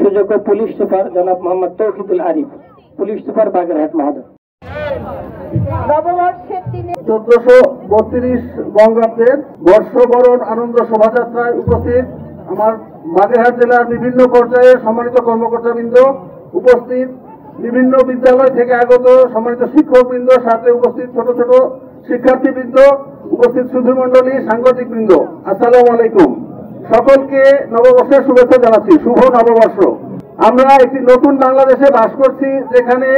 সুযোগ্য police super জনাব Mohammad Tauhidul Arif, police super Bagerhat মহোদয়। 1432 বঙ্গাব্দের বর্ষবরণ আনন্দ শোভাযাত্রায় উপস্থিত আমার বাগেরহাট জেলার বিভিন্ন পর্যায়ে সম্মানিত কর্মকর্তাবৃন্দ, উপস্থিত বিভিন্ন বিদ্যালয় থেকে আগত সম্মানিত শিক্ষকবৃন্দ, সাথে উপস্থিত ছোট ছোট শিক্ষার্থীবৃন্দ, উপস্থিত সুধীমণ্ডলী, সাংবাদিকবৃন্দ, আসসালামু আলাইকুম। সকলকে নববর্ষের শুভেচ্ছা জানাচ্ছি। শুভ নববর্ষ। আমরা একটি নতুন বাংলাদেশে বাস করছি, যেখানে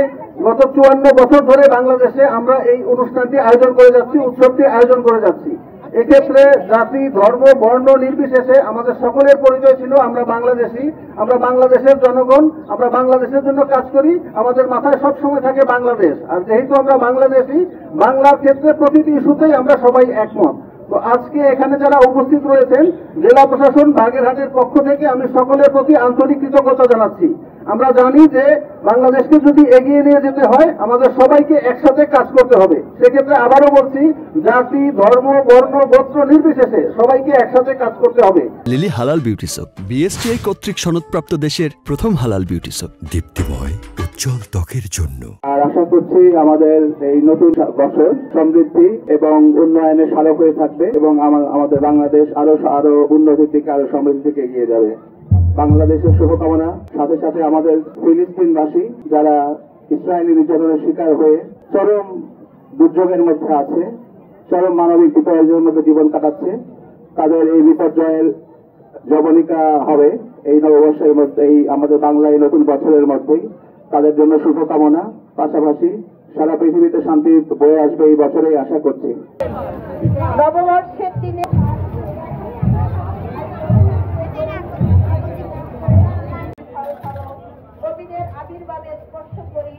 গত 54 বছর ধরে বাংলাদেশে আমরা এই অনুষ্ঠানটি আয়োজন করে যাচ্ছি, উৎসবটি আয়োজন করে যাচ্ছি। এক্ষেত্রে জাতি, ধর্ম, বর্ণ নির্বিশেষে আমাদের সকলের পরিচয় ছিল আমরা বাংলাদেশী, আমরা বাংলাদেশের জনগণ, আমরা বাংলাদেশের জন্য কাজ করি, আমাদের মাথায় সবসময় থাকে বাংলাদেশ। আর যেহেতু আমরা বাংলাদেশী, বাংলার ক্ষেত্রে প্রতিটি ইস্যুতেই আমরা সবাই একমত। তো আজকে এখানে যারা উপস্থিত রয়েছেন, জেলা প্রশাসন বাগেরহাটের পক্ষ থেকে আমি সকলের প্রতি আন্তরিক কৃতজ্ঞতা জানাচ্ছি। আমরা জানি যে বাংলাদেশকে যদি এগিয়ে নিয়ে যেতে হয় আমাদের সবাইকে একসাথে কাজ করতে হবে। সেক্ষেত্রে আবারও বলছি, জাতি, ধর্ম, বর্ণ, গোত্র নির্বিশেষে সবাইকে একসাথে কাজ করতে হবে। লিলি হালাল বিউটি সোপ, বিএসটিআই কর্তৃক সনদপ্রাপ্ত দেশের প্রথম হালাল বিউটি সোপ, দীপ্তিময় উজ্জ্বল ত্বকের জন্য। আর আশা করছি আমাদের এই নতুন বছর সমৃদ্ধি এবং উন্নয়নের স্মারক হয়ে থাকবে এবং আমাদের বাংলাদেশ আরো উন্নতির দিকে, আরো সমৃদ্ধির দিকে এগিয়ে যাবে। বাংলাদেশের শুভকামনা। সাথে সাথে আমাদের ফিলিস্তিনবাসী যারা ইসরায়েলি নির্যাতনের শিকার হয়ে চরম দুর্যোগের মধ্যে আছে, চরম মানবিক বিপর্যয়ের মধ্যে জীবন কাটাচ্ছে, তাদের এই বিপর্যয়ের জবনিকা হবে এই নববর্ষের মধ্যে, এই আমাদের বাংলায় নতুন বছরের মধ্যেই। তাদের জন্য শুভকামনা। পাশাপাশি সারা পৃথিবীতে শান্তি বয়ে আসবে এই বছরেই আশা করছি। নববর্ষের দিনে আবির্ভাবে স্পর্শ করি